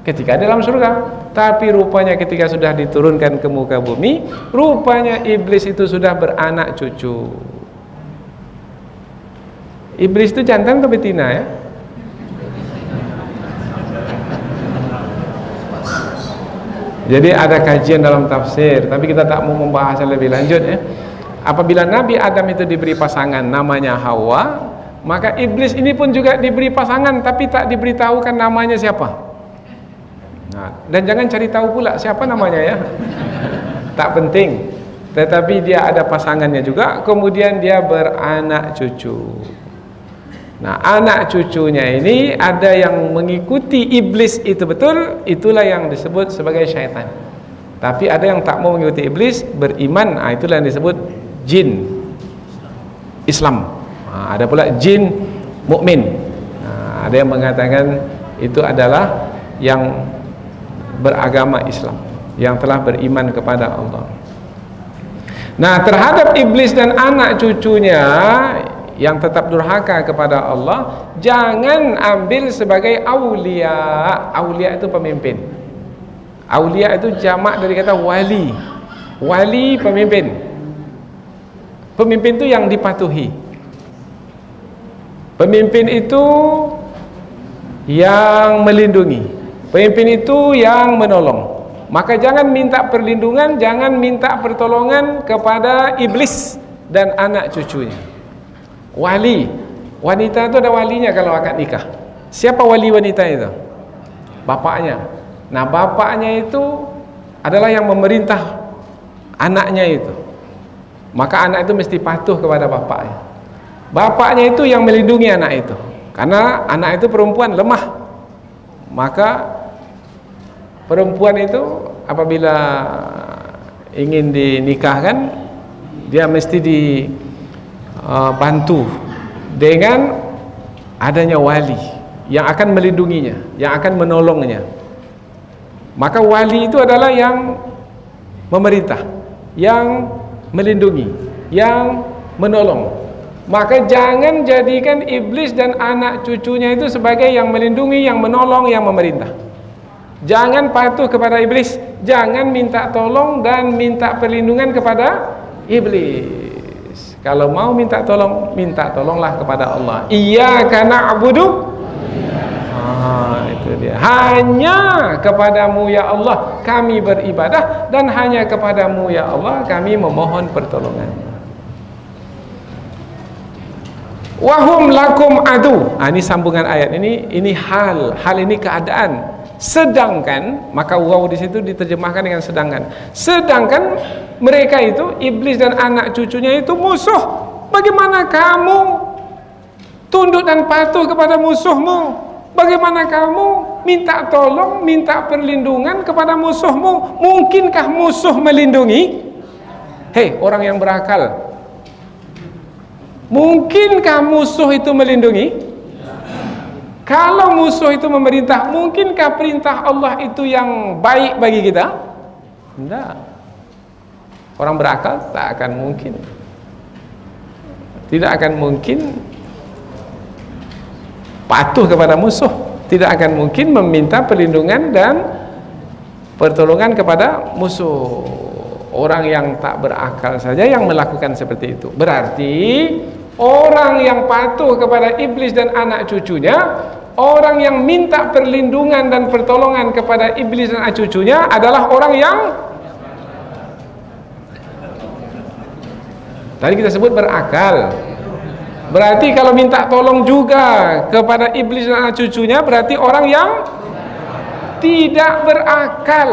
ketika dalam surga, tapi rupanya ketika sudah diturunkan ke muka bumi, rupanya iblis itu sudah beranak cucu. Iblis itu jantan atau betina ya? Jadi ada kajian dalam tafsir, tapi kita tak mau membahasnya lebih lanjut ya. Apabila Nabi Adam itu diberi pasangan namanya Hawa, maka iblis ini pun juga diberi pasangan, tapi tak diberitahukan namanya siapa. Dan jangan cari tahu pula siapa namanya ya. Tak penting. Tetapi dia ada pasangannya juga, kemudian dia beranak cucu. Nah, anak cucunya ini ada yang mengikuti iblis itu betul, itulah yang disebut sebagai syaitan. Tapi ada yang tak mau mengikuti iblis, beriman, itulah yang disebut jin Islam. Ada pula jin mukmin. Ada yang mengatakan itu adalah yang beragama Islam, yang telah beriman kepada Allah. Nah, terhadap iblis dan anak cucunya yang tetap durhaka kepada Allah, jangan ambil sebagai aulia. Aulia itu pemimpin. Aulia itu jamak dari kata wali. Wali pemimpin. Pemimpin itu yang dipatuhi. Pemimpin itu yang melindungi. Pemimpin itu yang menolong. Maka jangan minta perlindungan, jangan minta pertolongan kepada iblis dan anak cucunya. Wali, wanita itu ada walinya kalau akad nikah. Siapa wali wanita itu? Bapaknya. Nah, bapaknya itu adalah yang memerintah anaknya itu. Maka anak itu mesti patuh kepada bapaknya. Bapaknya itu yang melindungi anak itu. Karena anak itu perempuan lemah. Maka perempuan itu apabila ingin dinikahkan, dia mesti dibantu dengan adanya wali yang akan melindunginya, yang akan menolongnya. Maka wali itu adalah yang memerintah, yang melindungi, yang menolong. Maka jangan jadikan iblis dan anak cucunya itu sebagai yang melindungi, yang menolong, yang memerintah. Jangan patuh kepada iblis, jangan minta tolong dan minta perlindungan kepada iblis. Kalau mau minta tolong, minta tolonglah kepada Allah. Iyyaka na'budu. Itu dia. Hanya kepadamu ya Allah kami beribadah, dan hanya kepadamu ya Allah kami memohon pertolongan. Wahum lakum adu. Ini sambungan ayat ini hal ini keadaan. Sedangkan, maka waw di situ diterjemahkan dengan sedangkan. Sedangkan mereka itu iblis dan anak cucunya itu musuh. Bagaimana kamu tunduk dan patuh kepada musuhmu? Bagaimana kamu minta tolong, minta perlindungan kepada musuhmu? Mungkinkah musuh melindungi? Hei, orang yang berakal, mungkinkah musuh itu melindungi? Kalau musuh itu memerintah, mungkinkah perintah Allah itu yang baik bagi kita? Tidak. Orang berakal tak akan mungkin. Tidak akan mungkin patuh kepada musuh. Tidak akan mungkin meminta perlindungan dan pertolongan kepada musuh. Orang yang tak berakal saja yang melakukan seperti itu. Berarti orang yang patuh kepada iblis dan anak cucunya, orang yang minta perlindungan dan pertolongan kepada iblis dan anak cucunya adalah orang yang tadi kita sebut berakal. Berarti kalau minta tolong juga kepada iblis dan anak cucunya, berarti orang yang tidak berakal.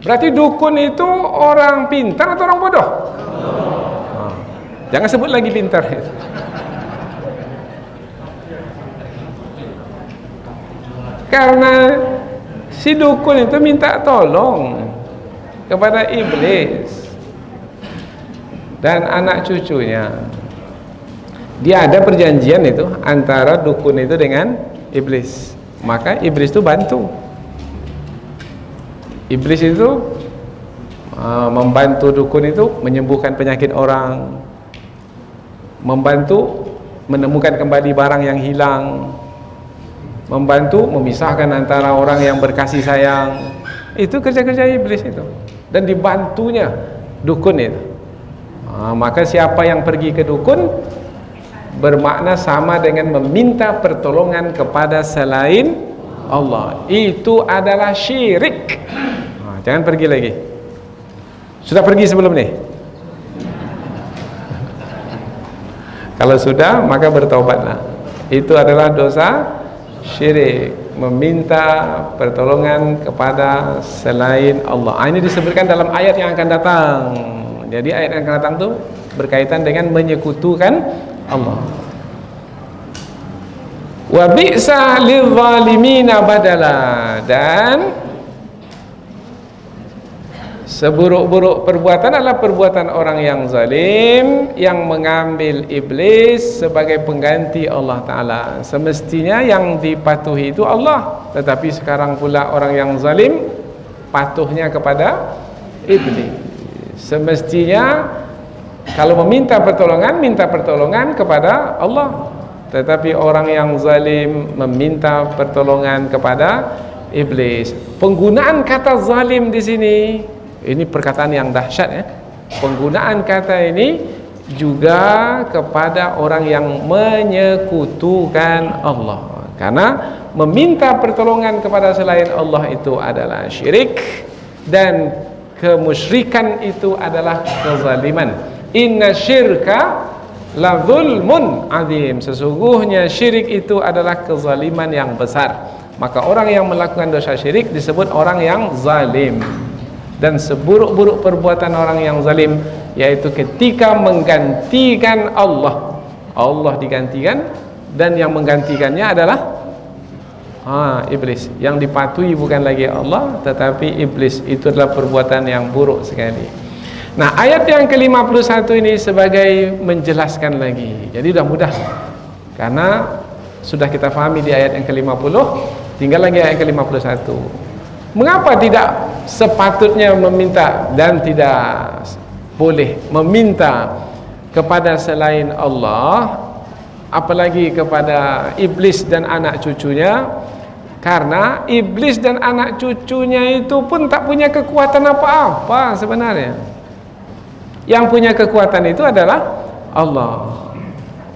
Berarti dukun itu orang pintar atau orang bodoh? Jangan sebut lagi pintar. Karena si dukun itu minta tolong kepada iblis dan anak cucunya. Dia ada perjanjian itu antara dukun itu dengan iblis. Maka iblis itu bantu. Iblis itu membantu dukun itu menyembuhkan penyakit orang, membantu menemukan kembali barang yang hilang, membantu memisahkan antara orang yang berkasih sayang. Itu kerja-kerja iblis itu, dan dibantunya dukun itu. Maka siapa yang pergi ke dukun bermakna sama dengan meminta pertolongan kepada selain Allah. Itu adalah syirik. Jangan pergi lagi. Sudah pergi sebelum ini? Kalau sudah, maka bertaubatlah. Itu adalah dosa syirik, meminta pertolongan kepada selain Allah. Ini disebutkan dalam ayat yang akan datang. Jadi ayat yang akan datang itu berkaitan dengan menyekutukan Allah. Wa bi'sa lidh-dhalimina badala, dan seburuk-buruk perbuatan adalah perbuatan orang yang zalim, yang mengambil iblis sebagai pengganti Allah Ta'ala. Semestinya yang dipatuhi itu Allah, tetapi sekarang pula orang yang zalim patuhnya kepada iblis. Semestinya kalau meminta pertolongan, minta pertolongan kepada Allah, tetapi orang yang zalim meminta pertolongan kepada iblis. Penggunaan kata zalim di sini, ini perkataan yang dahsyat ya. Penggunaan kata ini juga kepada orang yang menyekutukan Allah. Karena meminta pertolongan kepada selain Allah itu adalah syirik, dan kemusyrikan itu adalah kezaliman. Inna syirka la zulmun azim. Sesungguhnya syirik itu adalah kezaliman yang besar. Maka orang yang melakukan dosa syirik disebut orang yang zalim. Dan seburuk-buruk perbuatan orang yang zalim yaitu ketika menggantikan Allah. Allah digantikan, dan yang menggantikannya adalah iblis. Yang dipatuhi bukan lagi Allah, tetapi iblis. Itu adalah perbuatan yang buruk sekali. Nah, ayat yang ke-51 ini sebagai menjelaskan lagi. Jadi sudah mudah, karena sudah kita fahami di ayat yang ke-50. Tinggal lagi ayat ke-51. Mengapa tidak sepatutnya meminta dan tidak boleh meminta kepada selain Allah, apalagi kepada iblis dan anak cucunya? Karena iblis dan anak cucunya itu pun tak punya kekuatan apa-apa sebenarnya. Yang punya kekuatan itu adalah Allah.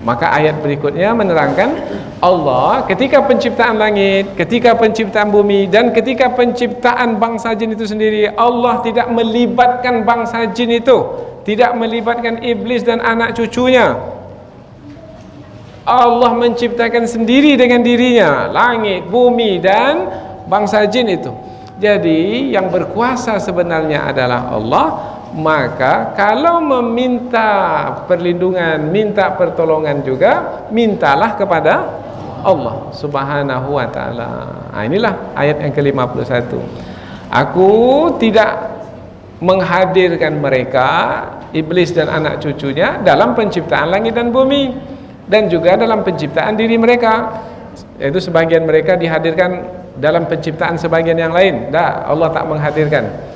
Maka ayat berikutnya menerangkan Allah ketika penciptaan langit, ketika penciptaan bumi, dan ketika penciptaan bangsa jin itu sendiri, Allah tidak melibatkan bangsa jin itu, tidak melibatkan iblis dan anak cucunya. Allah menciptakan sendiri dengan dirinya langit, bumi, dan bangsa jin itu. Jadi yang berkuasa sebenarnya adalah Allah. Maka kalau meminta perlindungan, minta pertolongan juga, mintalah kepada Allah Subhanahu wa ta'ala. Inilah ayat yang ke-51. Aku tidak menghadirkan mereka, iblis dan anak cucunya, dalam penciptaan langit dan bumi, dan juga dalam penciptaan diri mereka. Yaitu sebagian mereka dihadirkan dalam penciptaan sebagian yang lain. Allah tak menghadirkan.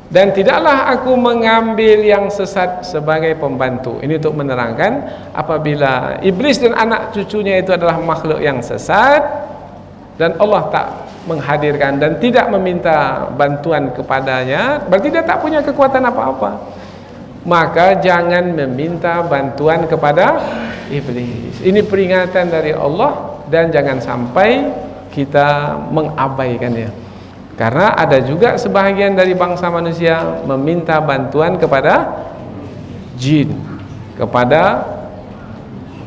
Dan tidaklah aku mengambil yang sesat sebagai pembantu. Ini untuk menerangkan apabila iblis dan anak cucunya itu adalah makhluk yang sesat, dan Allah tak menghadirkan dan tidak meminta bantuan kepadanya, berarti dia tak punya kekuatan apa-apa. Maka jangan meminta bantuan kepada iblis. Ini peringatan dari Allah, dan jangan sampai kita mengabaikannya. Karena ada juga sebahagian dari bangsa manusia meminta bantuan kepada jin, kepada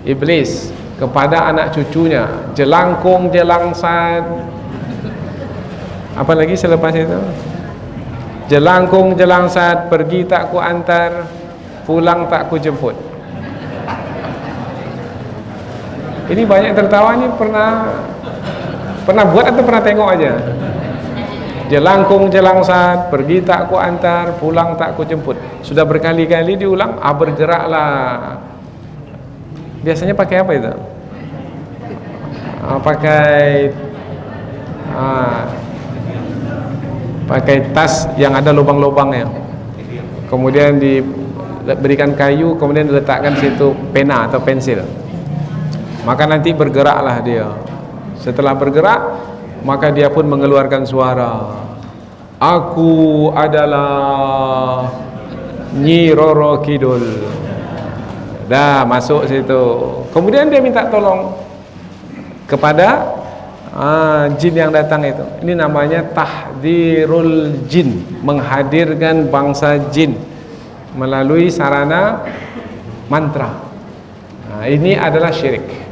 Iblis kepada anak cucunya, jelangkung jelangsat, apa lagi selepas itu, jelangkung jelangsat, pergi tak ku antar, pulang tak ku jemput. Ini banyak tertawa ni pernah buat atau pernah tengok aja? Jelangkung jelangsat, pergi tak ku antar, pulang tak ku jemput. Sudah berkali-kali diulang, bergeraklah. Biasanya pakai apa itu? Pakai tas yang ada lubang-lubangnya. Kemudian diberikan kayu, kemudian diletakkan situ pena atau pensil. Maka nanti bergeraklah dia. Setelah bergerak, maka dia pun mengeluarkan suara, aku adalah Nyi Roro Kidul. Dah masuk situ. Kemudian dia minta tolong kepada jin yang datang itu. Ini namanya tahdirul jin, menghadirkan bangsa jin melalui sarana mantra. Ini adalah syirik.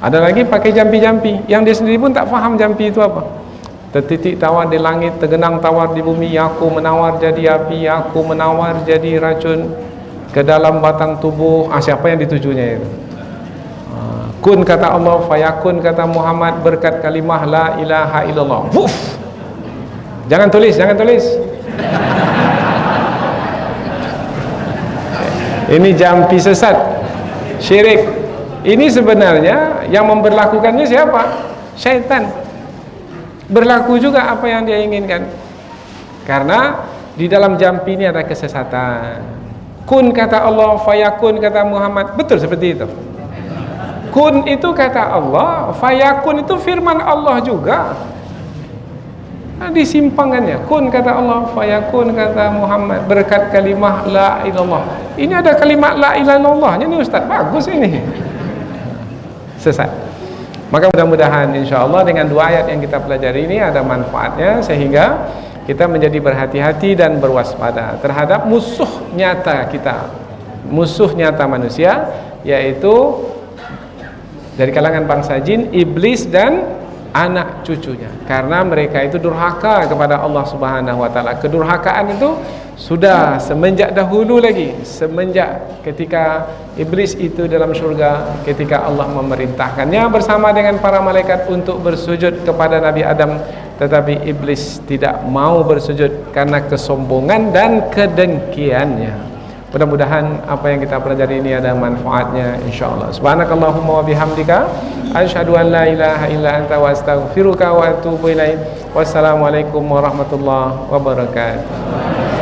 Ada lagi pakai jampi-jampi, yang dia sendiri pun tak faham jampi itu apa. Tertitik tawar di langit, tergenang tawar di bumi, aku menawar jadi api, aku menawar jadi racun ke dalam batang tubuh. Siapa yang ditujunya itu? Kun kata Allah, fayakun kata Muhammad, berkat kalimah la ilaha illallah. Wuf! Jangan tulis. Ini jampi sesat, syirik. Ini sebenarnya yang memberlakukannya siapa? Syaitan. Berlaku juga apa yang dia inginkan. Karena di dalam jampi ini ada kesesatan. Kun kata Allah, fayakun kata Muhammad. Betul seperti itu. Kun itu kata Allah, fayakun itu firman Allah juga. Disimpangannya. Kun kata Allah, fayakun kata Muhammad, berkat kalimah la ilallah. Ini ada kalimat la ilallah. Ini Ustaz, bagus ini. Sesat. Maka mudah-mudahan insya-Allah dengan dua ayat yang kita pelajari ini ada manfaatnya, sehingga kita menjadi berhati-hati dan berwaspada terhadap musuh nyata kita, musuh nyata manusia, yaitu dari kalangan bangsa jin, iblis dan anak cucunya. Karena mereka itu durhaka kepada Allah Subhanahu wa taala. Kedurhakaan itu sudah semenjak dahulu lagi, semenjak ketika iblis itu dalam surga, ketika Allah memerintahkannya bersama dengan para malaikat untuk bersujud kepada Nabi Adam, tetapi iblis tidak mau bersujud karena kesombongan dan kedengkiannya. Mudah-mudahan apa yang kita pelajari ini ada manfaatnya insyaallah. Subhanakallahumma wa bihamdika asyhadu an la ilaha illa anta wa astaghfiruka wa atubu ilaik. Wassalamualaikum warahmatullahi wabarakatuh.